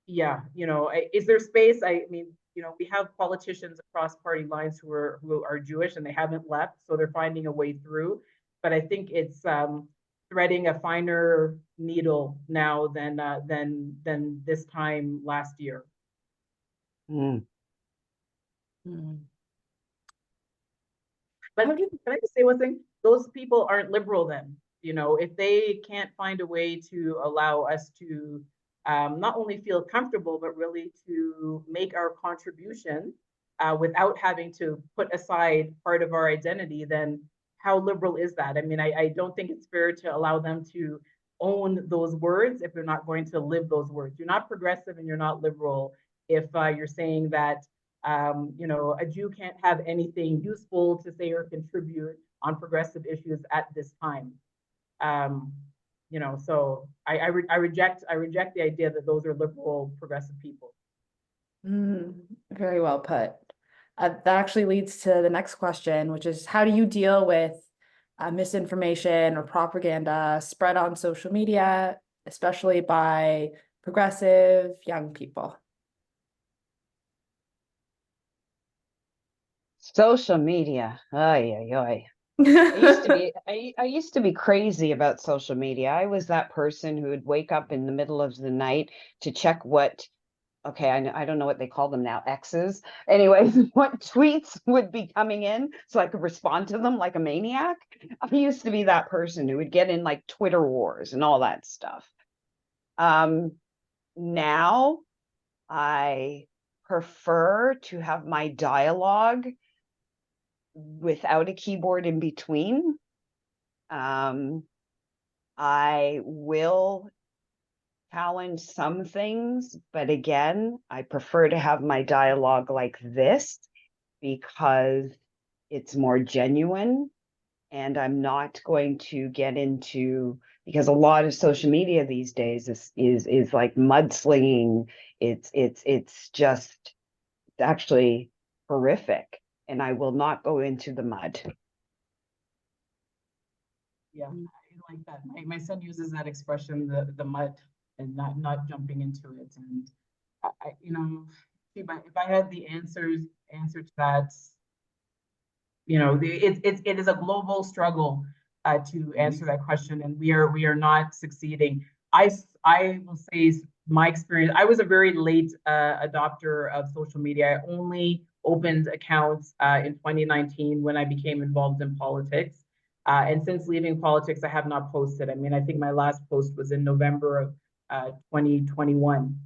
Is there space? I mean, we have politicians across party lines who are Jewish, and they haven't left, so they're finding a way through. But I think it's threading a finer needle now than this time last year. Mm. But How do- can I just say one thing? Those people aren't liberal then. You know, if they can't find a way to allow us to not only feel comfortable, but really to make our contribution without having to put aside part of our identity, then how liberal is that? I mean, I don't think it's fair to allow them to own those words if they're not going to live those words. You're not progressive and you're not liberal if you're saying that you know, a Jew can't have anything useful to say or contribute on progressive issues at this time. You know, so I reject the idea that those are liberal progressive people. Very well put. That actually leads to the next question, which is how do you deal with misinformation or propaganda spread on social media, especially by progressive young people? Social media. Ay, ay, ay. I used to be crazy about social media. I was that person who would wake up in the middle of the night to check what, okay, I don't know what they call them now, X's. Anyways, what tweets would be coming in so I could respond to them like a maniac. I used to be that person who would get in like Twitter wars and all that stuff. Now I prefer to have my dialogue without a keyboard in between. I will challenge some things, but again, I prefer to have my dialogue like this because it's more genuine, and I'm not going to get into, because a lot of social media these days is like mudslinging. It's just actually horrific, and I will not go into the mud. Yeah, I like that. My son uses that expression, the mud, and not jumping into it. And you know, if I had the answer to that, you know, it is a global struggle to answer that question, and we are not succeeding. I will say my experience. I was a very late adopter of social media. I only opened accounts in 2019 when I became involved in politics. And since leaving politics, I have not posted. I mean, I think my last post was in November of 2021.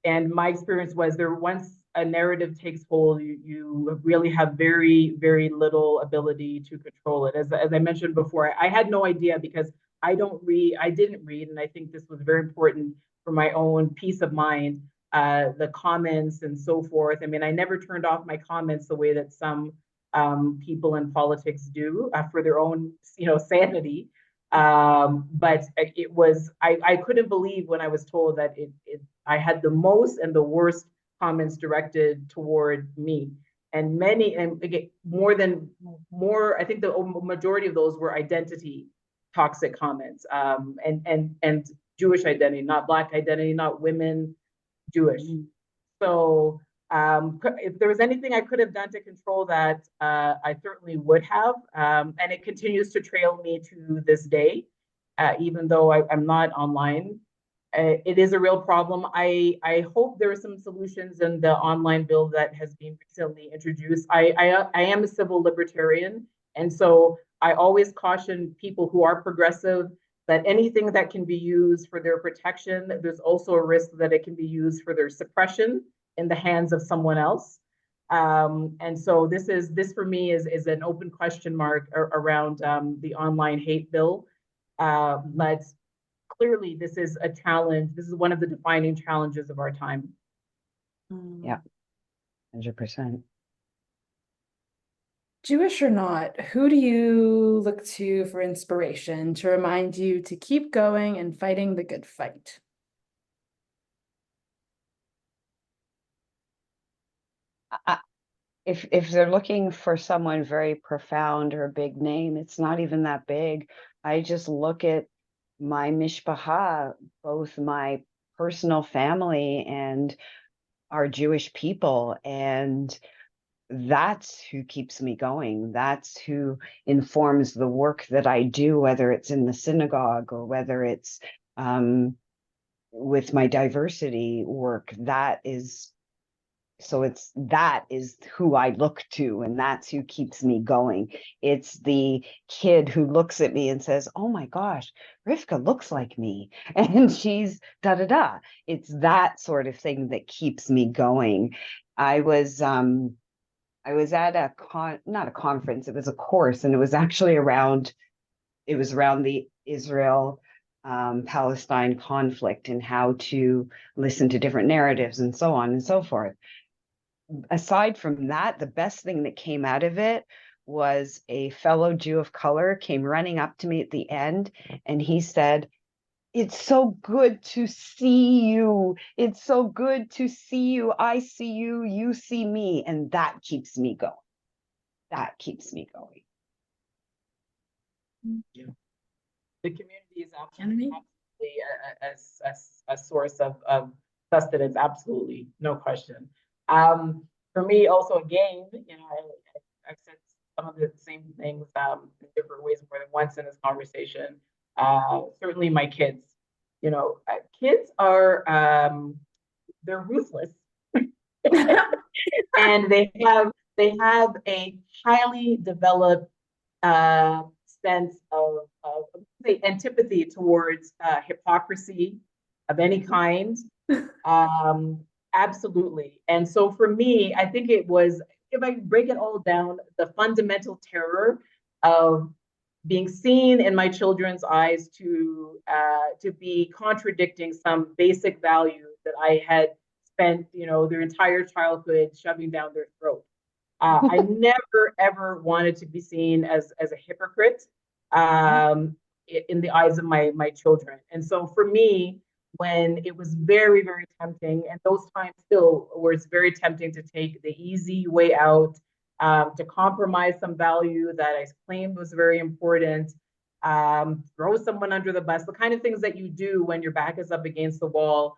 And my experience was there, once a narrative takes hold, you really have very, very little ability to control it. As I mentioned before, I had no idea because I didn't read, and I think this was very important for my own peace of mind, the comments and so forth. I mean, I never turned off my comments the way that some people in politics do for their own, you know, sanity. But it was, I couldn't believe when I was told that I had the most and the worst comments directed toward me. And many, and again, I think the majority of those were identity toxic comments, and Jewish identity, not Black identity, not women, Jewish. So if there was anything I could have done to control that, I certainly would have. And it continues to trail me to this day, even though I'm not online. It is a real problem. I hope there are some solutions in the online bill that has been recently introduced. I am a civil libertarian, and so I always caution people who are progressive that anything that can be used for their protection, there's also a risk that it can be used for their suppression in the hands of someone else. And so this for me is an open question mark around the online hate bill. But clearly this is a challenge. This is one of the defining challenges of our time. Yeah, 100%. Jewish or not, who do you look to for inspiration to remind you to keep going and fighting the good fight? If they're looking for someone very profound or a big name, it's not even that big. I just look at my mishpacha, both my personal family and our Jewish people, and that's who keeps me going. That's who informs the work that I do, whether it's in the synagogue or whether it's with my diversity work. That is So that is who I look to, and that's who keeps me going. It's the kid who looks at me and says, "Oh my gosh, Rivka looks like me," and she's da da da. It's that sort of thing that keeps me going. I was at not a conference, it was a course, and it was actually around the Israel Palestine conflict and how to listen to different narratives and so on and so forth. Aside from that, the best thing that came out of it was a fellow Jew of color came running up to me at the end, and he said, "It's so good to see you. It's so good to see you. I see you, you see me." And that keeps me going. That keeps me going. The community is absolutely a source of sustenance, absolutely, no question. For me, also, again, I've said some of the same things in different ways more than once in this conversation. Certainly my kids, kids are, they're ruthless. And they have a highly developed sense of antipathy towards hypocrisy of any kind. Absolutely. And so for me, I think it was, if I break it all down, the fundamental terror of being seen in my children's eyes to be contradicting some basic value that I had spent, their entire childhood shoving down their throat. I never ever wanted to be seen as a hypocrite in the eyes of my children. And so for me, when it was very, very tempting, and those times still where it's very tempting to take the easy way out, to compromise some value that I claimed was very important, throw someone under the bus, the kind of things that you do when your back is up against the wall,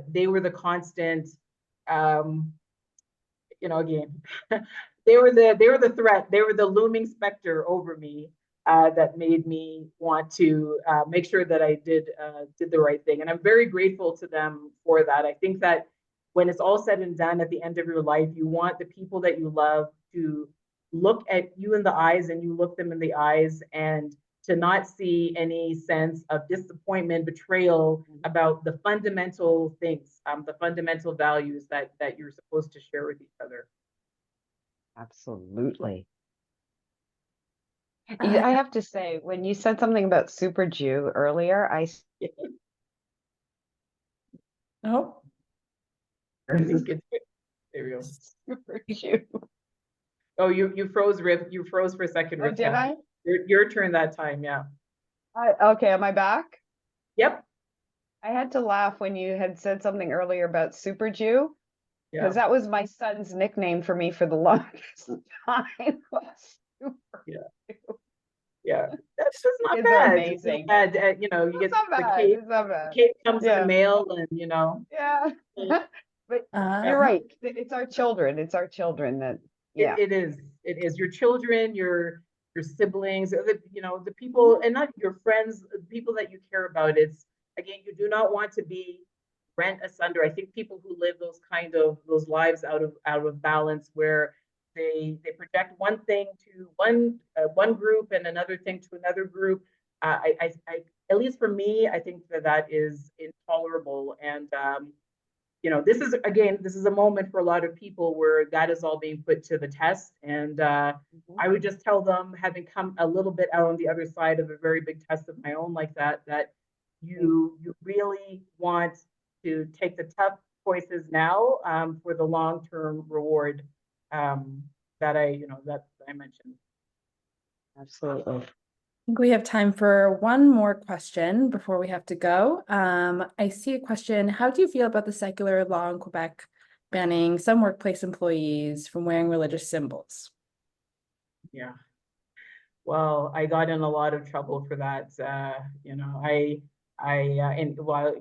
they were the constant, again, they were the threat, they were the looming specter over me, that made me want to make sure that I did the right thing. And I'm very grateful to them for that. I think that when it's all said and done at the end of your life, you want the people that you love to look at you in the eyes, and you look them in the eyes, and to not see any sense of disappointment, betrayal about the fundamental things, the fundamental values that you're supposed to share with each other. Absolutely. I have to say, when you said something about Super Jew earlier, Oh, I think it's good. There we go. Super Jew. Oh, you froze, Riv. You froze for a second, Oh, Rivka. did I? Your turn that time, yeah. Okay, am I back? Yep. I had to laugh when you had said something earlier about Super Jew, Yeah. because that was my son's nickname for me for the longest time. Super Yeah. Jew. Yeah. That's just not Kids are bad. amazing. It's not bad. You get It's not the bad. cake. It's not bad. The cake comes in Yeah. the mail, and Yeah. But you're right. It's our children. It's our children that, yeah. It is. It is your children, your siblings, the people, and not your friends, the people that you care about. It's, again, you do not want to be rent asunder. I think people who live those lives out of balance, where they project one thing to one group and another thing to another group. I at least for me, I think that is intolerable. And this is a moment for a lot of people where that is all being put to the test. And I would just tell them, having come a little bit out on the other side of a very big test of my own like that you really want to take the tough choices now, for the long-term reward, that I mentioned. Absolutely. I think we have time for one more question before we have to go. I see a question. How do you feel about the secular law in Quebec banning some workplace employees from wearing religious symbols? Yeah. Well, I got in a lot of trouble for that. And while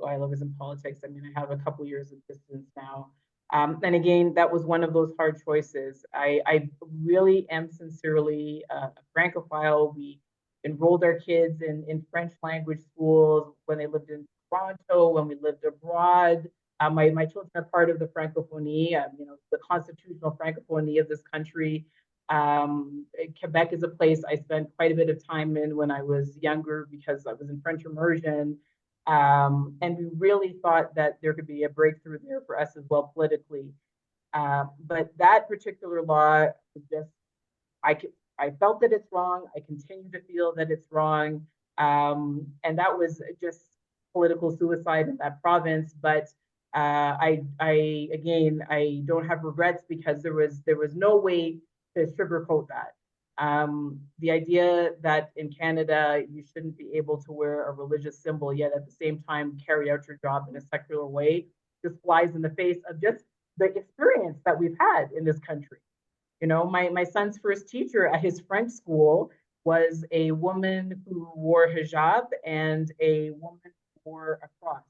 I was in politics, I have a couple years of distance now. And again, that was one of those hard choices. I really am sincerely a Francophile. We enrolled our kids in French language schools when they lived in Toronto, when we lived abroad. My children are part of the Francophonie, the constitutional Francophonie of this country. Quebec is a place I spent quite a bit of time in when I was younger because I was in French immersion. And we really thought that there could be a breakthrough there for us as well politically. But that particular law, I felt that it's wrong. I continue to feel that it's wrong. And that was just political suicide in that province. But I don't have regrets because there was no way to sugarcoat that. The idea that in Canada you shouldn't be able to wear a religious symbol yet at the same time carry out your job in a secular way just flies in the face of just the experience that we've had in this country. My son's first teacher at his French school was a woman who wore hijab and a woman who wore a cross.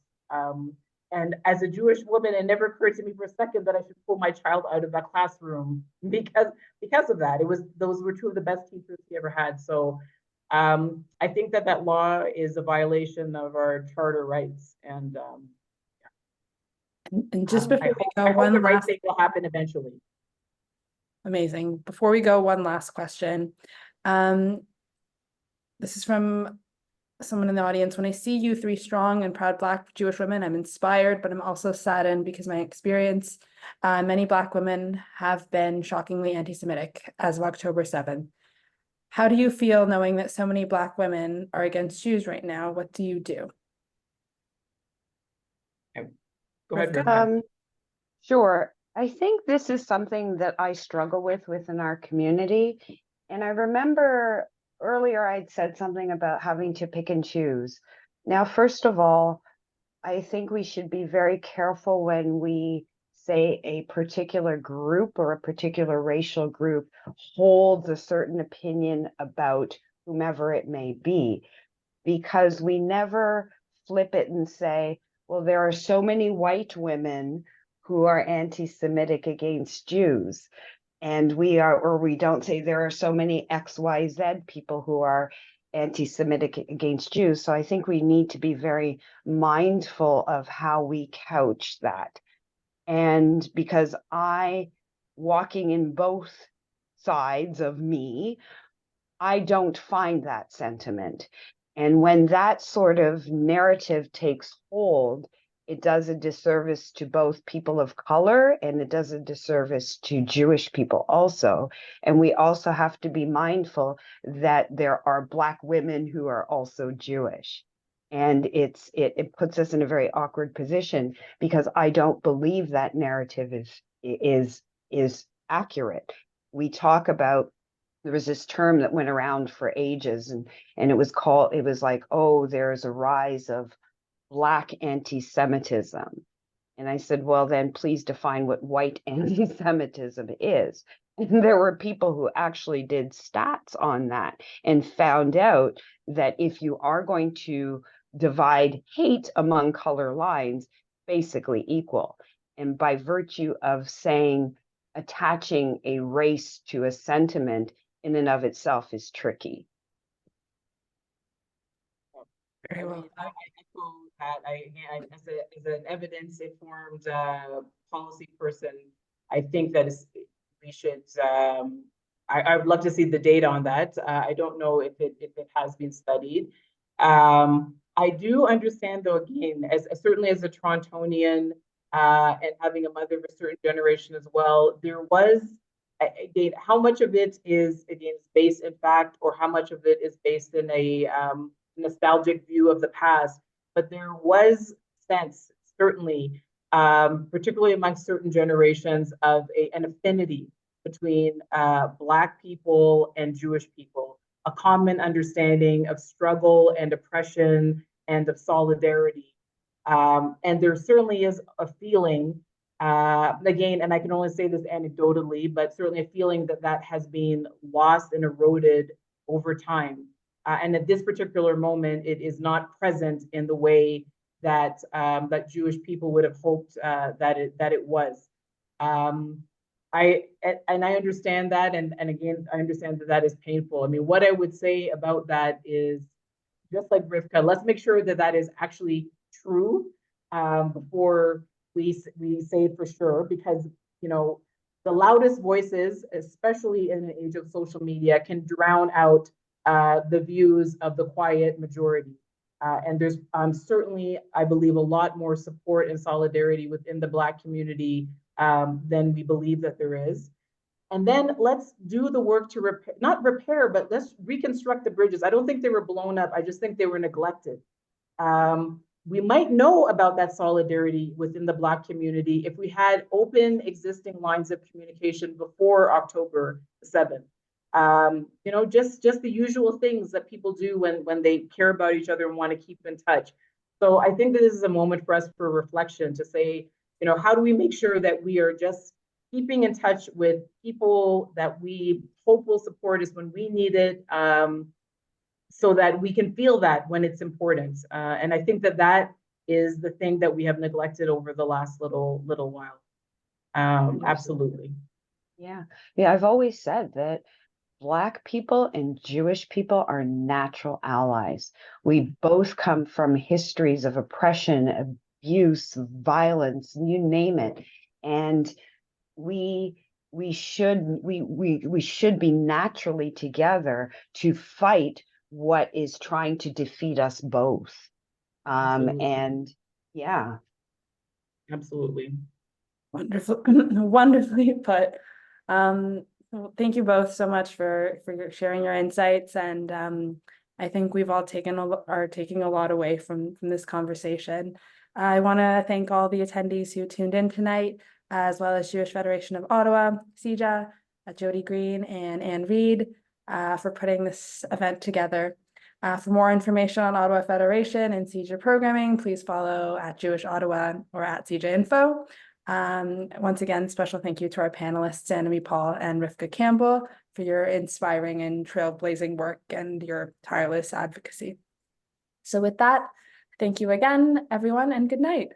And as a Jewish woman, it never occurred to me for a second that I should pull my child out of that classroom because of that. Those were two of the best teachers he ever had. So I think that law is a violation of our charter rights. And just before we go, I hope the right thing will happen eventually. Amazing. Before we go, one last question. This is from someone in the audience. When I see you three strong and proud Black Jewish women, I'm inspired, but I'm also saddened because my experience, many Black women have been shockingly anti-Semitic as of October 7th. How do you feel knowing that so many Black women are against Jews right now? What do you do? Go ahead, Rivka. Sure. I think this is something that I struggle with within our community. And I remember earlier I'd said something about having to pick and choose. Now, first of all, I think we should be very careful when we say a particular group or a particular racial group holds a certain opinion about whomever it may be, because we never flip it and say, well, there are so many white women who are anti-Semitic against Jews. And we don't say there are so many XYZ people who are anti-Semitic against Jews. So I think we need to be very mindful of how we couch that. And because walking in both sides of me, I don't find that sentiment. And when that sort of narrative takes hold, it does a disservice to both people of color and it does a disservice to Jewish people also. And we also have to be mindful that there are Black women who are also Jewish. And it puts us in a very awkward position because I don't believe that narrative is accurate. We talk about, there was this term that went around for ages and it was like, oh, there's a rise of Black anti-Semitism. And I said, well, then please define what white anti-Semitism is. And there were people who actually did stats on that and found out that if you are going to divide hate among color lines, basically equal. And by virtue of attaching a race to a sentiment in and of itself is tricky. Very well. I echo that. As an evidence-informed policy person, I think that we should. I would love to see the data on that. I don't know if it has been studied. I do understand, though, again, as certainly as a Torontonian and having a mother of a certain generation as well, there was. Again, how much of it is based in fact, or how much of it is based in a nostalgic view of the past, but there was sense, certainly, particularly among certain generations, of an affinity between Black people and Jewish people, a common understanding of struggle and oppression and of solidarity. And there certainly is a feeling, again, and I can only say this anecdotally, but certainly a feeling that has been lost and eroded over time. And at this particular moment, it is not present in the way that Jewish people would have hoped that it was. I understand that, and again, I understand that is painful. I mean, what I would say about that is, just like Rivka, let's make sure that is actually true before we say for sure, because, you know, the loudest voices, especially in an age of social media, can drown out the views of the quiet majority. And there's certainly, I believe, a lot more support and solidarity within the Black community than we believe that there is. And then let's do the work to repair, not repair, but let's reconstruct the bridges. I don't think they were blown up. I just think they were neglected. We might know about that solidarity within the Black community if we had open existing lines of communication before October 7th. You know, just the usual things that people do when they care about each other and want to keep in touch. So I think that this is a moment for us for reflection to say, you know, how do we make sure that we are just keeping in touch with people that we hope will support us when we need it, so that we can feel that when it's important. And I think that that is the thing that we have neglected over the last little while. Absolutely. Yeah. Yeah, I've always said that Black people and Jewish people are natural allies. We both come from histories of oppression, abuse, violence, you name it. And we should be naturally together to fight what is trying to defeat us both. Absolutely. And yeah. Absolutely. Wonderful, wonderfully put. Well, thank you both so much for sharing your insights, and I think we've all taking a lot away from this conversation. I want to thank all the attendees who tuned in tonight, as well as Jewish Federation of Ottawa, CIJA, Jody Green and Ann Reed, for putting this event together. For more information on Ottawa Federation and CIJA programming, please follow at Jewish Ottawa or at CIJA Info. Once again, special thank you to our panelists, Annamie Paul and Rivka Campbell, for your inspiring and trailblazing work and your tireless advocacy. So with that, thank you again, everyone, and good night.